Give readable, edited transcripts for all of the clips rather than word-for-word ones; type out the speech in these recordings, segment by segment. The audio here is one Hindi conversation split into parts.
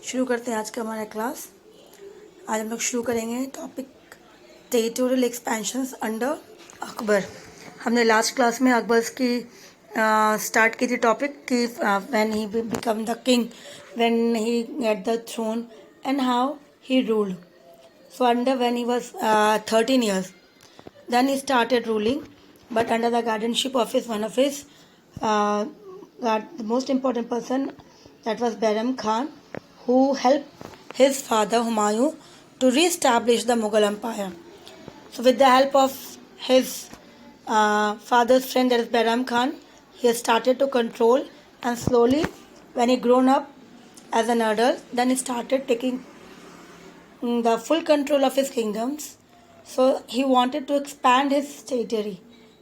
शुरू करते हैं आज का हमारा क्लास। आज हम लोग शुरू करेंगे topic territorial expansions under Akbar. हमने लास्ट क्लास में अकबर की स्टार्ट की थी टॉपिक कि when he become the king, when he get the throne and how he ruled. So under when he was 13 years, then he started ruling, but under the guardianship of one of his the most important person, that was Behram Khan, who helped his father Humayun to re-establish the Mughal Empire. So with the help of his father's friend, that is Behram Khan, he started to control, and slowly when he grown up as an adult, then he started taking the full control of his kingdoms. So he wanted to expand his territory.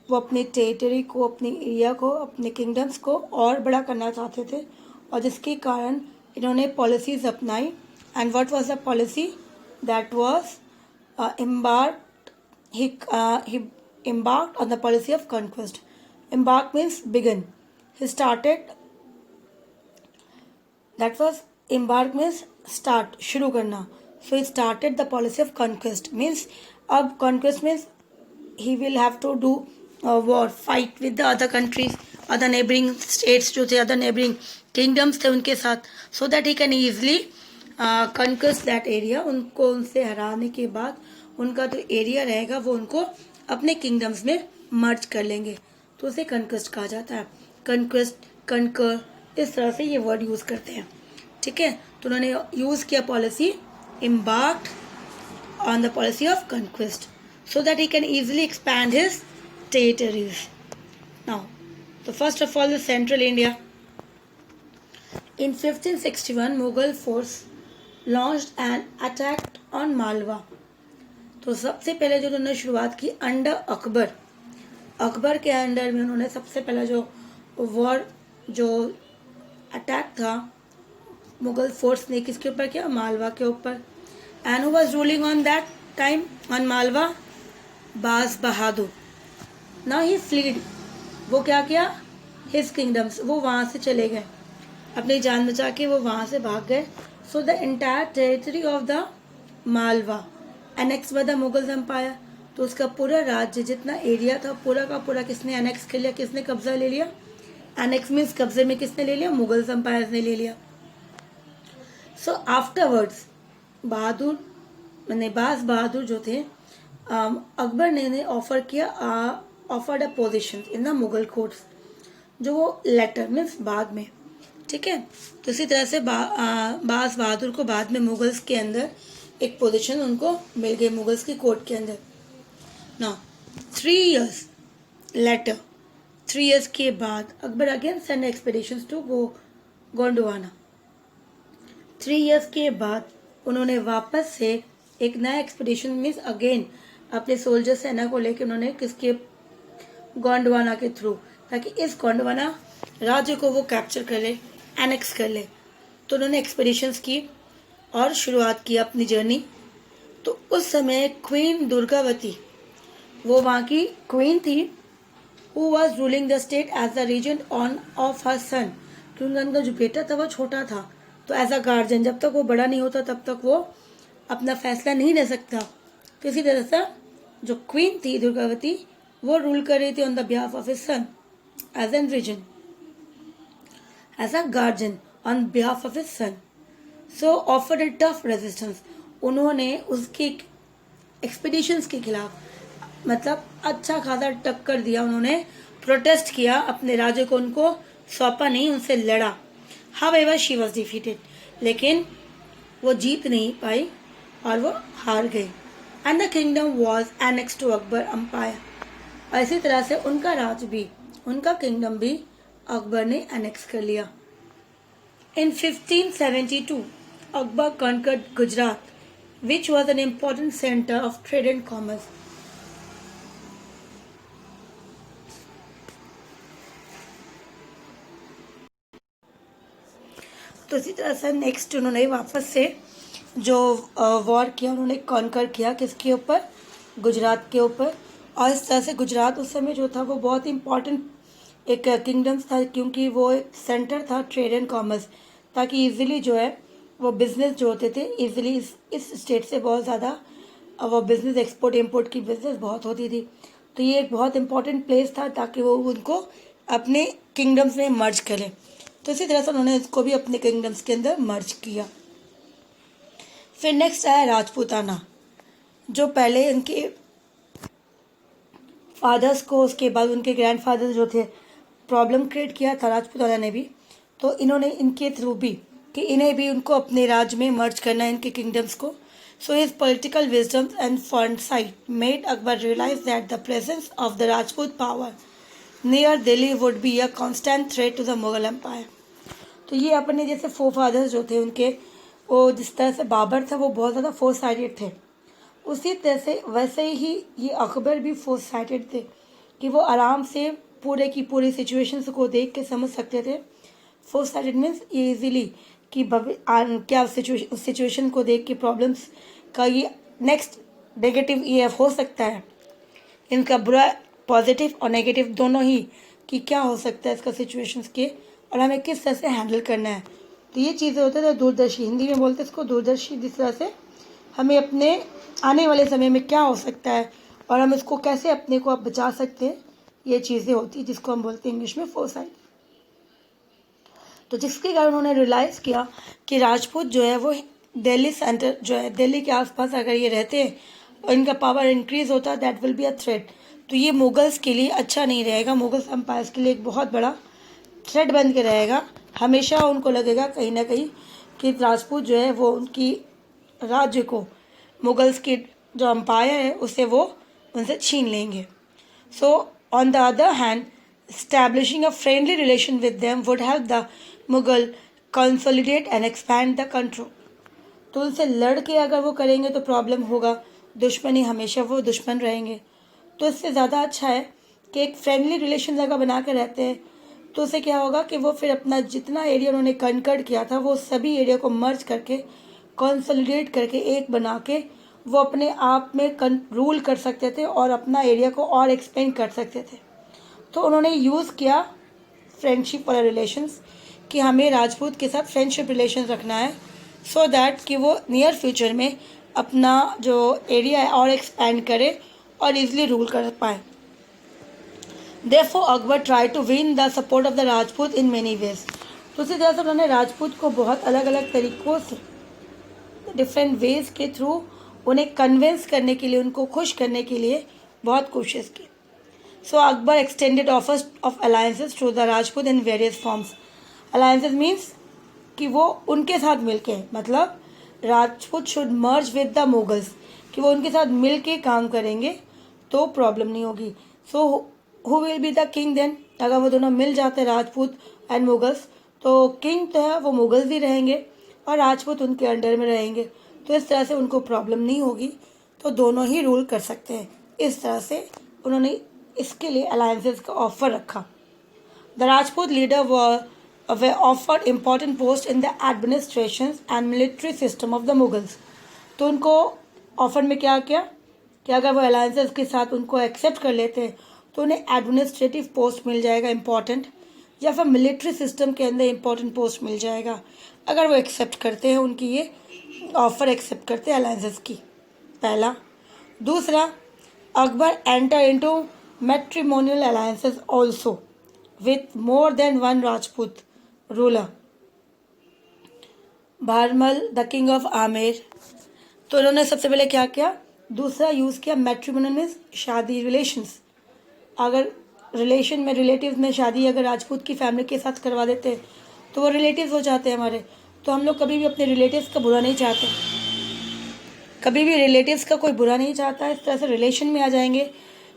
वो अपनी टेरिटरी को, अपनी एरिया को, अपने किंगडम्स को और बड़ा करना चाहते थे, और जिसके कारण इन्होंने पॉलिसीज अपनाई. And what was the policy? That was embarked. He embarked on the policy of conquest. Embark means begin. He started. That was embark means start, शुरू करना. So he started the policy of conquest. Means अब conquest means he will have to do war, fight with the other countries, other neighboring states जो थे, other neighboring kingdoms थे उनके साथ, so that he can easily conquest that area. उनको उनसे हराने के बाद उनका जो एरिया रहेगा वो उनको अपने किंगडम्स में मर्ज कर लेंगे, तो उसे कंक्वेस्ट कहा जाता है. कंक्वेस्ट, कनकर, इस तरह से ये वर्ड यूज करते हैं. ठीक है, तो उन्होंने यूज किया policy embarked on the policy of conquest so that he can easily expand his territories. Now, so first of all, the central India. In 1561, Mughal force launched an attack on Malwa. तो सबसे पहले जो उन्होंने शुरुआत की अंडर अकबर, अकबर के अंडर में उन्होंने सबसे पहला जो वॉर, जो अटैक था मुगल फोर्स ने किसके ऊपर किया? मालवा के ऊपर. And who was ruling on that time on Malwa? बाज बहादुर. Now he fled. वो क्या किया? हिज किंगडम्स, वो वहां से चले गए, अपनी जान बचा के वो वहां से भाग गए. So the entire territory of the Malwa annex by the Mughal empire. तो उसका पूरा राज्य, जितना एरिया था, पूरा का पूरा किसने एनेक्स कर लिया? किसने कब्जा ले लिया? एनेक्स मीन्स कब्जे में किसने ले लिया? मुगल एम्पायर ने ले लिया. सो आफ्टरवर्ड्स बहादुर मैंने बाज बहादुर जो थे, अकबर ने ऑफर किया, offered a position in the Mughal courts, जो वो लेटर मीन्स बाद में. ठीक है, तो इसी तरह से बाज बहादुर को बाद में मुगल्स के अंदर एक पोजीशन उनको मिल गई, मुगल्स की कोर्ट के अंदर. नाउ 3 years लेटर, 3 years के बाद Akbar again send expeditions to Gondwana. 3 years के बाद उन्होंने वापस से एक नया एक्सपेडिशन मीन्स अगेन अपने सोल्जर सेना को लेकर उन्होंने किसके? गोंडवाना के थ्रू, ताकि इस गोंडवाना राज्य को वो कैप्चर कर ले, एनेक्स कर ले. तो उन्होंने एक्सपेडिशंस की और शुरुआत की अपनी जर्नी. तो उस समय क्वीन दुर्गावती, वो वहाँ की क्वीन थी, who was ruling the state as the regent on of her son. क्योंकि उनका जो बेटा था वो छोटा था, तो एज अ गार्जियन जब तक वो बड़ा नहीं होता तब तक वो अपना फैसला नहीं ले सकता. तो इसी तरह से जो क्वीन थी दुर्गावती, वो रूल कर रही थी on the behalf of his son as an region, as a guardian on behalf of his son. So offered a tough resistance. उन्होंने उसके एक्सपीडिशंस के खिलाफ मतलब अच्छा खासा टक्कर दिया, उन्होंने प्रोटेस्ट किया, अपने राज्य को उनको सौंपा नहीं, उनसे लड़ा. However, she was defeated. लेकिन वो जीत नहीं पाई और वो हार गई. And the kingdom was annexed to Akbar Empire. और इसी तरह से उनका राज भी, उनका किंगडम भी अकबर ने एनेक्स कर लिया. In 1572, Akbar conquered Gujarat, which was an important center of trade and commerce. तो इसी तरह से नेक्स्ट उन्होंने वापस से जो वॉर किया, उन्होंने कॉन्कर किया किसके ऊपर? गुजरात के ऊपर. और इस तरह से गुजरात उस समय जो था वो बहुत इम्पॉर्टेंट एक किंगडम्स था, क्योंकि वो एक सेंटर था ट्रेड एंड कॉमर्स, ताकि इजीली जो है वो बिज़नेस जो होते थे इजीली इस स्टेट से बहुत ज़्यादा वो बिज़नेस एक्सपोर्ट इम्पोर्ट की बिज़नेस बहुत होती थी। तो ये एक बहुत इंपॉर्टेंट प्लेस था ताकि वो उनको अपने किंगडम्स में मर्ज करें। तो इसी तरह से उन्होंने इसको भी अपने किंगडम्स के अंदर मर्ज किया। फिर नेक्स्ट आया राजपूताना, जो पहले इनके फादर्स को, उसके बाद उनके ग्रैंडफादर्स जो थे, प्रॉब्लम क्रिएट किया था राजपूताना ने भी। तो इन्होंने इनके थ्रू भी कि इन्हें भी उनको अपने राज्य में मर्ज करना है, इनके किंगडम्स को। So his political wisdom and foresight made Akbar realize that the presence of the Rajput power near Delhi would be a constant threat to the Mughal Empire. तो ये अपने जैसे फोरफादर्स जो थे उनके, वो जिस तरह से बाबर था वो बहुत ज़्यादा फोर साइडेड थे, उसी तरह से वैसे ही ये अकबर भी फोर साइडेड थे कि वो आराम से पूरे की पूरी सिचुएशंस को देख के समझ सकते थे। फोर साइडेड मीन्स ये इजीली कि क्या सिचुएशन को देख के प्रॉब्लम्स का ये नेक्स्ट नेगेटिव ये हो सकता है, इनका बुरा पॉजिटिव और नेगेटिव दोनों ही, कि क्या हो सकता है इसका सिचुएशंस के और हमें किस तरह से हैंडल करना है। तो ये चीज़ें होते थे दूरदर्शी, हिंदी में बोलते हैं इसको दूरदर्शी, जिस तरह से हमें अपने आने वाले समय में क्या हो सकता है और हम इसको कैसे अपने को आप बचा सकते हैं, ये चीज़ें होती हैं जिसको हम बोलते हैं इंग्लिश में फोरसाइट। तो जिसके कारण उन्होंने रियलाइज़ किया कि राजपूत जो है वो दिल्ली सेंटर जो है, दिल्ली के आसपास अगर ये रहते हैं और इनका पावर इंक्रीज होता है, that will be a threat. तो ये मुगल्स के लिए अच्छा नहीं रहेगा, मुगल्स एम्पायर्स के लिए एक बहुत बड़ा थ्रेट बन के रहेगा। हमेशा उनको लगेगा कहीं ना कहीं कि राजपूत जो है वो उनकी राज्य को, मुगल्स की जो एम्पायर है उसे वो उनसे छीन लेंगे। So on the other hand, establishing a friendly relation with them would help the Mughal consolidate and expand the control. तो उनसे लड़ के अगर वो करेंगे तो प्रॉब्लम होगा, दुश्मनी हमेशा वो दुश्मन रहेंगे। तो इससे ज़्यादा अच्छा है कि एक फ्रेंडली रिलेशन अगर बना के रहते हैं तो उससे क्या होगा कि वो फिर अपना जितना एरिया उन्होंने कनकर्ड किया था वो सभी एरिया को मर्ज करके कंसोलिडेट करके एक बना के वो अपने आप में रूल कर सकते थे और अपना एरिया को और एक्सपेंड कर सकते थे। तो उन्होंने यूज़ किया फ्रेंडशिप वाला रिलेशंस कि हमें राजपूत के साथ फ्रेंडशिप रिलेशन रखना है, सो दैट कि वो नियर फ्यूचर में अपना जो एरिया है और एक्सपेंड करे और इजीली रूल कर पाए। Therefore Akbar try to win the support of the Rajput in many ways. तो उसी तरह से उन्होंने राजपूत को बहुत अलग अलग तरीक़ों से, डिफरेंट वेज के थ्रू उन्हें कन्विंस करने के लिए, उनको खुश करने के लिए बहुत कोशिश की। So Akbar extended offers of alliances to the Rajput in various forms. Alliances means कि वो उनके साथ मिलके, मतलब Rajput should merge with the Mughals, कि वो उनके साथ मिलके काम करेंगे तो प्रॉब्लम नहीं होगी। So who will be the king then, अगर वो दोनों मिल जाते हैं राजपूत एंड मुगल्स, तो किंग तो है वो मुगल्स ही रहेंगे और राजपूत उनके अंडर में रहेंगे। तो इस तरह से उनको प्रॉब्लम नहीं होगी, तो दोनों ही रूल कर सकते हैं। इस तरह से उन्होंने इसके लिए अलायंसेस का ऑफर रखा। The Rajput leader way offered important post in the administration and military system of the Mughals. तो उनको ऑफर में क्या किया कि अगर वो अलायंसेस के साथ उनको एक्सेप्ट कर लेते हैं तो उन्हें एडमिनिस्ट्रेटिव पोस्ट मिल जाएगा इम्पॉर्टेंट, या फिर मिलिट्री सिस्टम के अंदर इम्पॉर्टेंट पोस्ट मिल जाएगा अगर वो एक्सेप्ट करते हैं, उनकी ये ऑफर एक्सेप्ट करते हैं अलायंसेस की। पहला। दूसरा, Akbar enter into matrimonial alliances also with more than one Rajput ruler. Bharmal the king of Amer, तो उन्होंने सबसे पहले क्या किया, दूसरा यूज़ किया मैट्रिमोनियल में शादी रिलेशंस। अगर रिलेशन में रिलेटिव्स में शादी अगर राजपूत की फैमिली के साथ करवा देते हैं तो वो रिलेटिव्स हो जाते हैं हमारे। तो हम लोग कभी भी अपने रिलेटिव्स का बुरा नहीं चाहते, कभी भी रिलेटिव्स का कोई बुरा नहीं चाहता, इस तरह से रिलेशन में आ जाएंगे।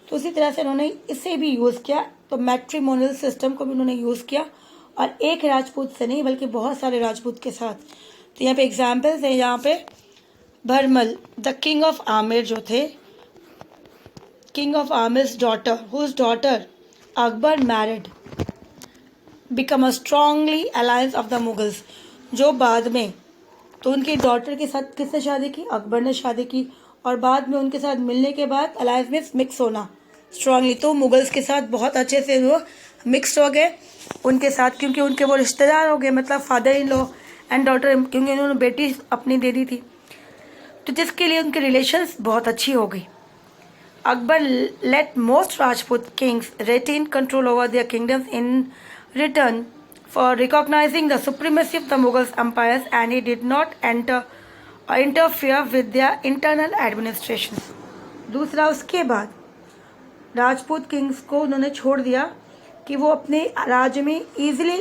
तो उसी तरह से उन्होंने इसे भी यूज़ किया, तो मैट्रिमोनियल सिस्टम को भी उन्होंने यूज़ किया, और एक राजपूत से नहीं बल्कि बहुत सारे राजपूत के साथ। तो यहाँ पे एग्जाम्पल्स हैं, यहाँ पे Bharmal the king of Amer जो थे, king of Amer's daughter, whose daughter Akbar married become a strongly alliance of the Mughals, जो बाद में, तो उनकी डॉटर के साथ किसने शादी की, अकबर ने शादी की, और बाद में उनके साथ मिलने के बाद अलायंस में मिक्स होना स्ट्रांगली, तो मुगल्स के साथ बहुत अच्छे से वो मिक्स हो गए उनके साथ, क्योंकि उनके वो रिश्तेदार हो गए, मतलब father in law and daughter, क्योंकि उन्होंने बेटी अपनी दे दी थी, तो जिसके लिए उनके रिलेशंस बहुत अच्छी हो गई। Akbar let most Rajput kings retain control over their kingdoms in return for recognizing the supremacy of the Mughal empires, and he did not interfere with their internal administration. दूसरा, उसके बाद राजपूत किंग्स को उन्होंने छोड़ दिया कि वो अपने राज्य में ईजिली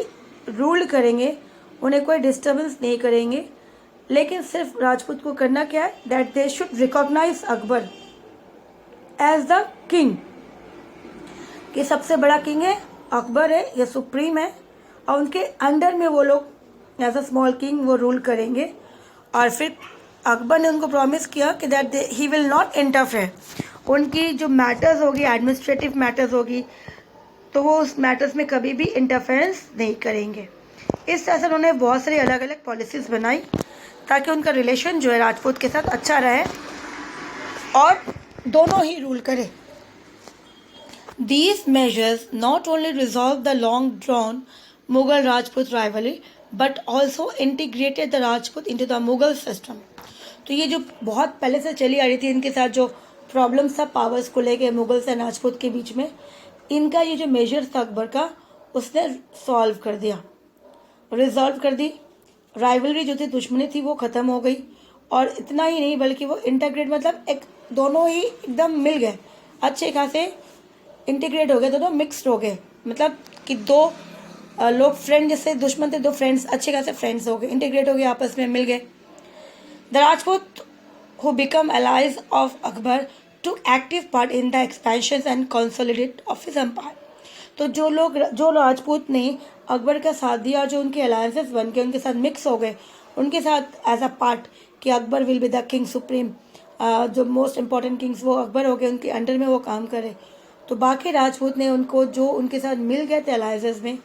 रूल करेंगे, उन्हें कोई डिस्टर्बेंस नहीं करेंगे, लेकिन सिर्फ राजपूत को करना क्या है, that they should recognise Akbar as the king, कि सबसे बड़ा किंग है अकबर है, ये सुप्रीम है, और उनके अंडर में वो लोग एज अ स्मॉल किंग वो रूल करेंगे। और फिर अकबर ने उनको प्रॉमिस किया कि that he will not interfere, उनकी जो मैटर्स होगी, एडमिनिस्ट्रेटिव मैटर्स होगी, तो वो उस मैटर्स में कभी भी इंटरफेरेंस नहीं करेंगे। इस तरह से उन्होंने बहुत सारी अलग अलग पॉलिसीज़ बनाई ताकि उनका रिलेशन जो है राजपूत के साथ अच्छा रहे और दोनों ही रूल करें। These measures not only resolved the long-drawn Mughal-Rajput rivalry, but also integrated the Rajput into the Mughal system. तो ये जो बहुत पहले से चली आ रही थी इनके साथ जो प्रॉब्लम्स था पावर्स को लेके मुगल्स और राजपूत के बीच में, इनका ये जो मेजर था अकबर का, उसने सॉल्व कर दिया, रिजॉल्व कर दी। राइवलरी जो थी, दुश्मनी थी, वो ख़त्म हो गई। और इतना ही नहीं बल्कि वो इंटीग्रेट, मतलब एक दोनों ही एकदम मिल गए, अच्छे खासे इंटीग्रेट हो गए, दोनों मिक्सड हो गए, मतलब कि दो लोग फ्रेंड, जैसे दुश्मन थे, दो फ्रेंड्स अच्छे खासे फ्रेंड्स हो गए, इंटीग्रेट हो गए, आपस में मिल गए। The Rajput who become allies of Akbar took active part in the expansions and consolidate of his empire. तो जो राजपूत ने अकबर का साथ दिया, जो उनके अलायंसेस बन के उनके साथ मिक्स हो गए, उनके साथ एज अ पार्ट कि Akbar will be the king supreme, जो मोस्ट इम्पॉर्टेंट किंग्स वो अकबर हो गए, उनके अंडर में वो काम करे। तो बाकी राजपूत ने उनको जो उनके साथ मिल गए थे अलायंसेस में,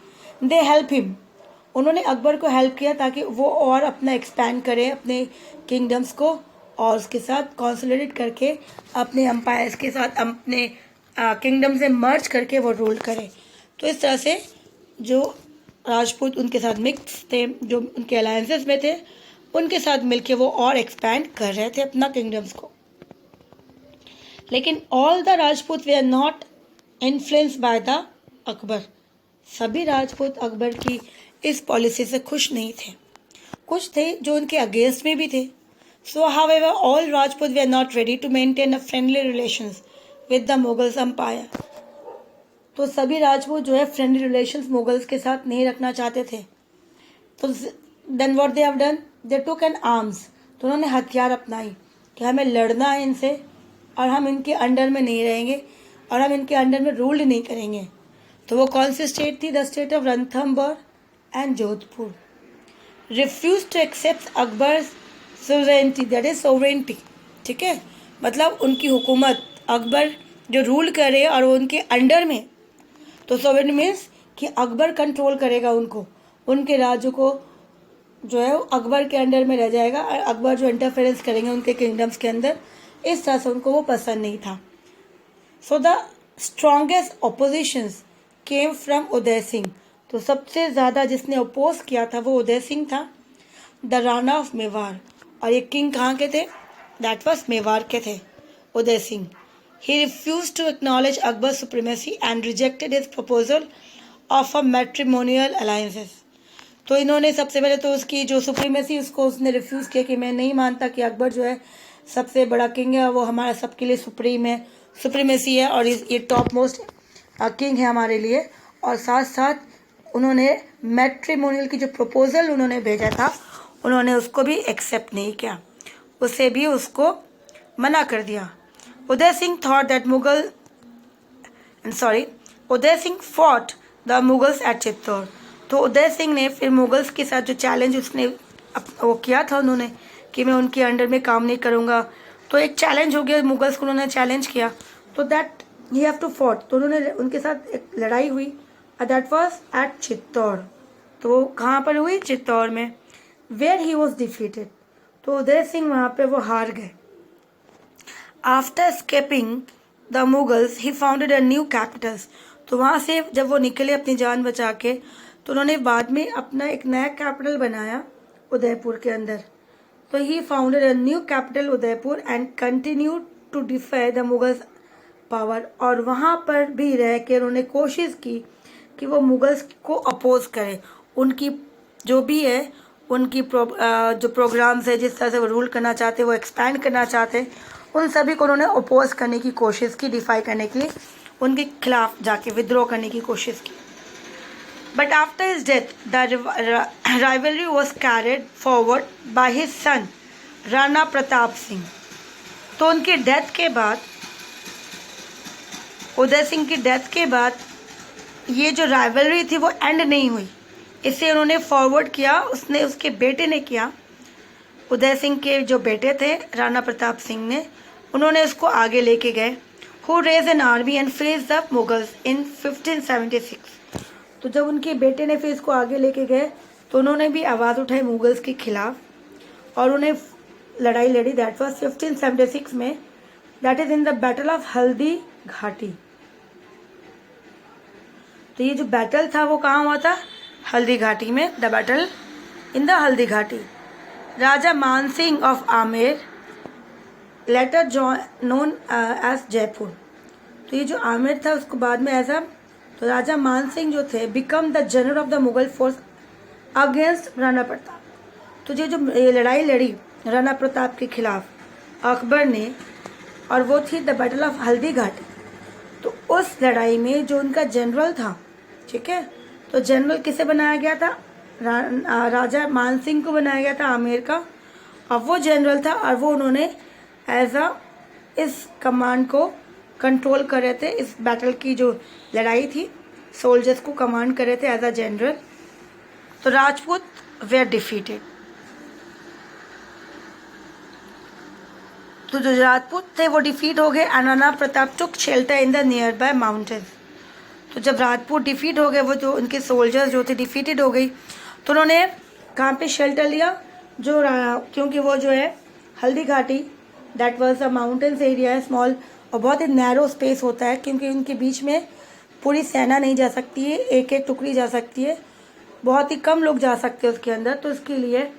दे हेल्प हिम, उन्होंने अकबर को हेल्प किया ताकि वो और अपना एक्सपैंड करे अपने किंगडम्स को, और उसके साथ कॉन्सोलिडेट करके अपने एम्पायर्स के साथ अपने किंगडम से मर्ज करके वो रूल करे। तो इस तरह से जो राजपूत उनके साथ मिक्स थे, जो उनके अलायंसेस में थे, उनके साथ मिलके वो और एक्सपैंड कर रहे थे अपना किंगडम्स को। लेकिन all the Rajput they are not influenced by the Akbar, सभी राजपूत अकबर की इस पॉलिसी से खुश नहीं थे, कुछ थे जो उनके अगेंस्ट में भी थे। So however all Rajput they are not ready to maintain a friendly relations with the Mughals empire, तो सभी राजपूत जो है फ्रेंडली रिलेशंस मुगल्स के साथ नहीं रखना चाहते थे। तो then what they have done, they took an arms, तो उन्होंने हथियार अपनाई कि हमें लड़ना है इनसे, और हम इनके अंडर में नहीं रहेंगे, और हम इनके अंडर में रूल नहीं करेंगे। तो वो कौन सी स्टेट थी? The state of Ranthambore and Jodhpur. Refuse to accept Akbar sovereignty, that is sovereignty, ठीक है, मतलब उनकी हुकूमत, अकबर जो रूल करे और वो उनके अंडर में, तो सोवरेनिटी मीन्स कि अकबर कंट्रोल करेगा उनको, उनके राज्य को जो है अकबर के अंडर में रह जाएगा, और अकबर जो इंटरफेरेंस करेंगे उनके किंगडम्स के अंदर, इस तरह से उनको वो पसंद नहीं था। So the strongest oppositions came from Udai Singh, तो सबसे ज़्यादा जिसने अपोज किया था वो उदय सिंह था, द राणा ऑफ मेवाड़, और ये किंग कहाँ के थे? दैट वॉज मेवाड़ के थे, Udai Singh. He refuse to acknowledge Akbar supremacy and rejected his proposal of a matrimonial alliances, तो इन्होंने सबसे पहले तो उसकी जो सुप्रीमेसी उसको उसने रिफ्यूज़ किया कि मैं नहीं मानता कि अकबर जो है सबसे बड़ा किंग है, वो हमारा सबके लिए सुप्रीम है, सुप्रीमेसी है, और ये टॉप मोस्ट किंग है हमारे लिए। और साथ साथ उन्होंने मैट्रिमोनियल की जो प्रपोजल उन्होंने भेजा था, उन्होंने उसको भी एक्सेप्ट नहीं किया, उसे भी उसको मना कर दिया। Udai Singh thought that Udai Singh fought the Mughals at Chittor, तो उदय सिंह ने फिर मुगल्स के साथ जो चैलेंज उसने वो किया था उन्होंने कि मैं उनके अंडर में काम नहीं करूँगा, तो एक चैलेंज हो गया, मुगल्स को उन्होंने चैलेंज किया, तो that he have to fought, तो उन्होंने उनके साथ एक लड़ाई हुई, दैट वाज एट चित्तौड़, तो कहाँ पर हुई? चित्तौड़ में, वेयर ही वॉज डिफीटेड, तो उदय सिंह वहाँ पे वो हार गए। After escaping the Mughals he founded a new Capitals, तो वहाँ से जब वो निकले अपनी जान बचा के, तो उन्होंने बाद में अपना एक नया कैपिटल बनाया, उदयपुर के अंदर। तो he founded a new capital Udaipur and continue to defy the Mughals power. और वहाँ पर भी रह के उन्होंने कोशिश की कि वो मुगल्स को अपोज करें। उनकी जो भी है उनकी जो प्रोग्राम्स है, जिस तरह से वो रूल करना चाहते, वो एक्सपैंड करना चाहते, उन सभी को उन्होंने अपोज करने की कोशिश की, डिफाई करने के लिए उनके खिलाफ जाके विद्रोह करने की कोशिश की। But after his death the rivalry was carried forward by his son Rana Pratap Singh. तो उनकी डेथ के बाद, उदय सिंह की डेथ के बाद, ये जो राइवलरी थी वो एंड नहीं हुई। इसे उन्होंने फॉरवर्ड किया, उसने उसके बेटे ने किया। उदय सिंह के जो बेटे थे राणा प्रताप सिंह ने, उन्होंने इसको आगे लेके गए। Who raise an army and face the Mughals in 1576। तो जब उनके बेटे ने फिर इसको आगे लेके गए तो उन्होंने भी आवाज़ उठाई मुगल्स के खिलाफ और उन्हें लड़ाई लड़ी। दैट वाज 1576 में, that is in the battle of Haldi Ghati. तो ये जो बैटल था वो कहाँ हुआ था? हल्दी घाटी में, द बैटल इन द हल्दी Ghati. Raja Man Singh of Amer, later known as Jaipur. तो ये जो आमेर था उसको बाद में ऐसा, तो राजा मान सिंह जो थे become the general of the Mughal force against Rana Pratap. तो ये जो लड़ाई लड़ी राणा प्रताप के खिलाफ अकबर ने, और वो थी the battle of Haldi Ghati. तो उस लड़ाई में जो उनका जनरल था, ठीक है, तो जनरल किसे बनाया गया था? राजा मान सिंह को बनाया गया था आमेर का। अब वो जनरल था और वो उन्होंने एज अ इस कमांड को कंट्रोल कर रहे थे। इस बैटल की जो लड़ाई थी, सोल्जर्स को कमांड कर रहे थे एज अ जनरल। तो राजपूत वेयर डिफीटेड। तो जो राजपूत थे वो डिफीट हो गए and Rana Pratap took shelter in the near by mountain. तो जब राजपूत डिफीट हो गए, वो जो उनके सोल्जर्स जो थे डिफीटेड हो गई, तो उन्होंने कहाँ पे शेल्टर लिया? जो क्योंकि वो जो है Haldi Ghati, that was a mountains area है, स्मॉल, और बहुत ही नैरो स्पेस होता है, क्योंकि उनके बीच में पूरी सेना नहीं जा सकती है, एक एक टुकड़ी जा सकती है, बहुत ही कम लोग जा सकते हैं उसके अंदर। तो इसके लिए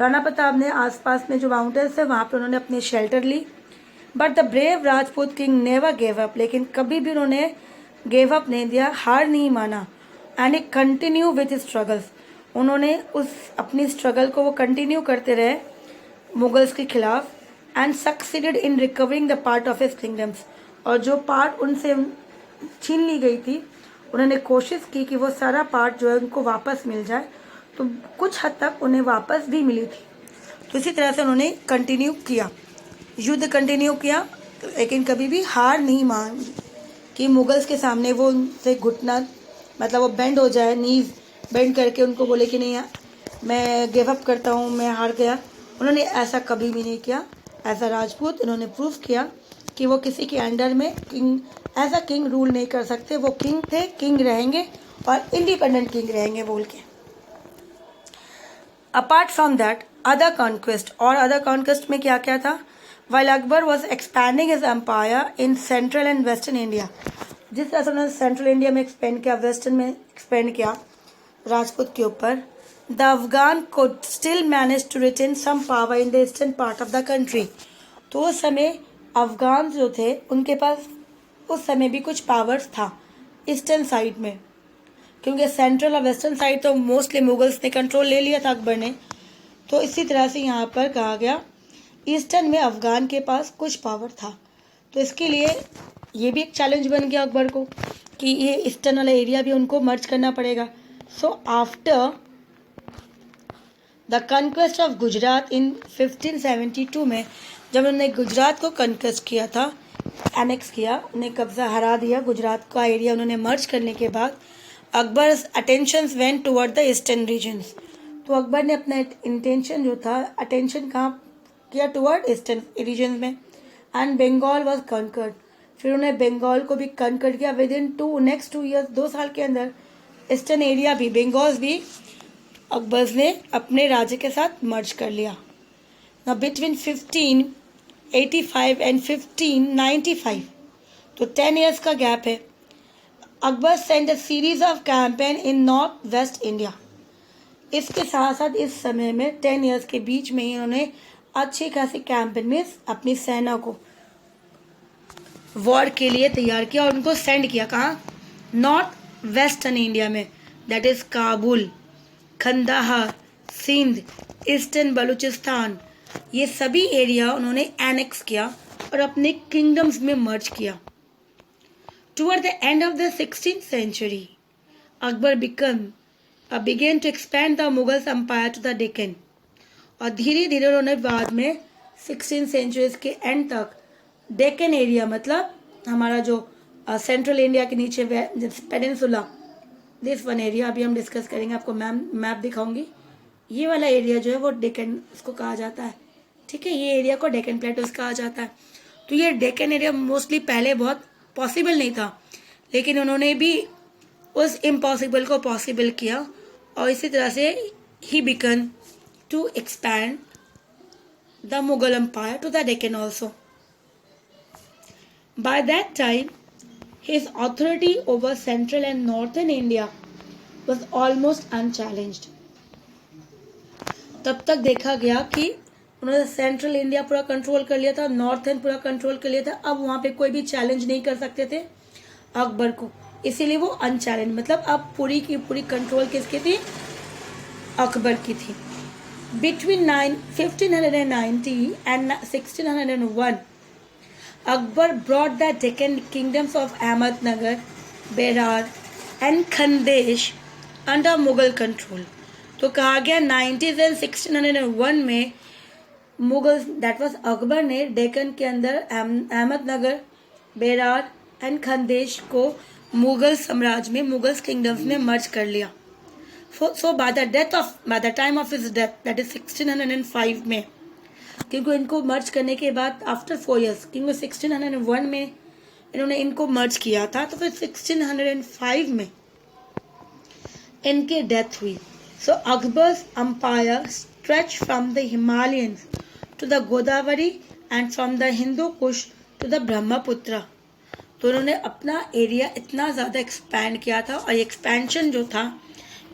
राणा प्रताप ने आसपास में जो माउंटेन्स है वहाँ पे उन्होंने अपनी शेल्टर ली। But the brave Rajput king never gave up. लेकिन कभी भी उन्होंने गेव अप नहीं दिया, हार नहीं माना। And he continue with struggles. उन्होंने उस अपनी स्ट्रगल को वो कंटिन्यू करते रहे मुगल्स के खिलाफ। And succeeded in recovering the part of his kingdoms. और जो पार्ट उनसे छीन ली गई थी, उन्होंने कोशिश की कि वो सारा पार्ट जो है उनको वापस मिल जाए। तो कुछ हद तक उन्हें वापस भी मिली थी। तो इसी तरह से उन्होंने कंटिन्यू किया, युद्ध कंटिन्यू किया, लेकिन कभी भी हार नहीं मानी कि मुगल्स के सामने वो उनसे घुटना, मतलब वो बेंड हो जाए, नीज बेंड करके उनको बोले कि नहीं मैं गिव अप करता हूँ, मैं हार गया। उन्होंने ऐसा कभी भी नहीं किया। एज अ राजपूत उन्होंने प्रूव किया कि वो किसी के अंडर में king, as a king rule नहीं कर सकते। वो किंग थे, किंग रहेंगे और इंडिपेंडेंट किंग रहेंगे बोल के। Apart from that other conquest, और अदर कॉन्क्वेस्ट में क्या क्या था? While Akbar was expanding his empire in central and western India. जिस तरह से उन्होंने सेंट्रल इंडिया में एक्सपेंड किया, वेस्टर्न में एक्सपेंड किया राजपूत के ऊपर, the Afghan could still manage to retain some power in the eastern part of the country। तो उस समय अफगान जो थे उनके पास उस समय भी कुछ पावर्स था ईस्टर्न साइड में, क्योंकि सेंट्रल और वेस्टर्न साइड तो मोस्टली मुगल्स ने कंट्रोल ले लिया था अकबर ने। तो इसी तरह से यहाँ पर कहा गया ईस्टर्न में अफगान के पास कुछ पावर था। तो इसके लिए ये भी एक चैलेंज बन गया अकबर को कि ये ईस्टर्न वाला एरिया भी उनको मर्ज करना पड़ेगा। So after the conquest of Gujarat in 1572 में, जब उन्होंने गुजरात को कन्क्वेस्ट किया था, एनेक्स किया, उन्हें कब्जा हरा दिया, गुजरात का एरिया उन्होंने मर्ज करने के बाद Akbar's attentions went toward the eastern regions. तो अकबर ने अपना इंटेंशन जो था, अटेंशन कहाँ किया? टुवर्ड ईस्टर्न रीजन में। And Bengal was conquered. फिर उन्हें बंगाल को भी कनकर्ड किया विद इन नेक्स्ट 2 ईयर्स, 2 साल के अंदर ईस्टर्न एरिया भी, बंगाल भी अकबर ने अपने राज्य के साथ मर्ज कर लिया। Now between 1585 and 1595, तो 10 years का गैप है। Akbar send a series of campaign in north west India. इसके साथ साथ इस समय में 10 ईयर्स के बीच में ही इन्होंने अच्छी खासी कैंपेन में अपनी सेना को वॉर के लिए तैयार किया और उनको सेंड किया कहाँ, नॉर्थ वेस्टर्न इंडिया में, that is Kabul, Kandahar, Sindh, eastern Balochistan, ये सभी एरिया उन्होंने एनेक्स किया और अपने किंगडम्स में मर्ज किया। Toward the end of the 16th century, Akbar began to expand the Mughal empire to the Deccan, और धीरे धीरे उन्होंने बाद में 16th century के एंड तक डेक्कन एरिया, मतलब हमारा जो सेंट्रल इंडिया के नीचे पेनिनसुला, दिस वन एरिया अभी हम डिस्कस करेंगे, आपको मैप दिखाऊंगी। ये वाला एरिया जो है वो डेक्कन इसको कहा जाता है, ठीक है, ये एरिया को डेक्कन प्लेटोस कहा जाता है। तो ये डेक्कन एरिया मोस्टली पहले बहुत पॉसिबल नहीं था, लेकिन उन्होंने भी उस इम्पॉसिबल को पॉसिबल किया और इसी तरह से ही began to expand the Mughal empire to the Deccan also. By that time, his authority over central and northern India was almost unchallenged. तब तक देखा गया कि उन्होंने सेंट्रल इंडिया पूरा कंट्रोल कर लिया था, नॉर्थन पूरा कंट्रोल कर लिया था, अब वहाँ पे कोई भी चैलेंज नहीं कर सकते थे अकबर को, इसीलिए वो अनचैलेंज, मतलब अब पूरी की पूरी कंट्रोल किसकी थी, अकबर की थी। Between 1590 and 1601, Akbar brought the Deccan kingdoms of Ahmednagar, Berar and Khandesh under Mughal control. तो कहा गया 90s and 1601 में मुगल, दैट वाज अकबर ने डेक्कन के अंदर अहमदनगर, बेरार एंड खंदेश को मुगल साम्राज्य में, मुगल किंगडम्स में मर्ज कर लिया। So by the time of his death, that is 1605 में, क्योंकि इनको मर्ज करने के बाद आफ्टर 4 years, क्योंकि 1601 में इन्होंने इनको मर्ज किया था, तो फिर 1605 में इनकी डेथ हुई। So Akbar's empire stretch from the Himalayas to the Godavari and from the Hindu Kush to the Brahmaputra. तो उन्होंने अपना एरिया इतना ज़्यादा एक्सपैंड किया था, और एक्सपेंशन जो था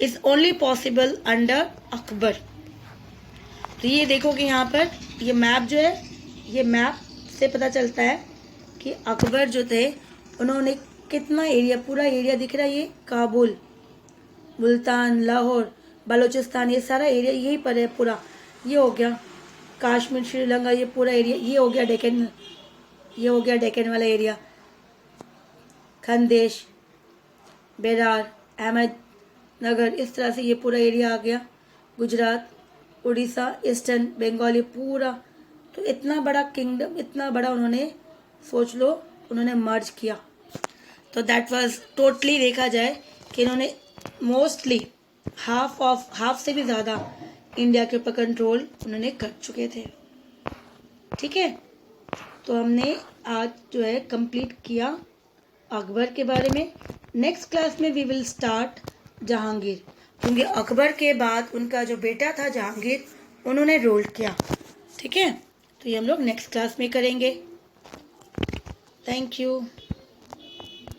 is only possible under Akbar. तो ये देखो कि यहाँ पर ये मैप जो है, ये मैप से पता चलता है कि अकबर जो थे उन्होंने कितना एरिया, पूरा एरिया दिख रहा है, ये काबुल, मुल्तान, लाहौर, बलूचिस्तान, ये सारा एरिया यही पर है पूरा। ये हो गया कश्मीर, श्रीलंका, ये पूरा एरिया, ये हो गया डेक्कन, ये हो गया डेक्कन वाला एरिया, खंदेश, बेरार, अहमदनगर, इस तरह से ये पूरा एरिया आ गया, गुजरात, उड़ीसा, ईस्टर्न बंगाल, ये पूरा। तो इतना बड़ा किंगडम, इतना बड़ा उन्होंने, सोच लो, उन्होंने मर्ज किया। तो दैट वाज टोटली देखा जाए कि इन्होंने मोस्टली हाफ से भी ज़्यादा इंडिया के ऊपर कंट्रोल उन्होंने कर चुके थे, ठीक है। तो हमने आज जो है कंप्लीट किया अकबर के बारे में। नेक्स्ट क्लास में वी विल स्टार्ट जहांगीर, क्योंकि अकबर के बाद उनका जो बेटा था जहांगीर, उन्होंने रूल किया, ठीक है। तो ये हम लोग नेक्स्ट क्लास में करेंगे। Thank you.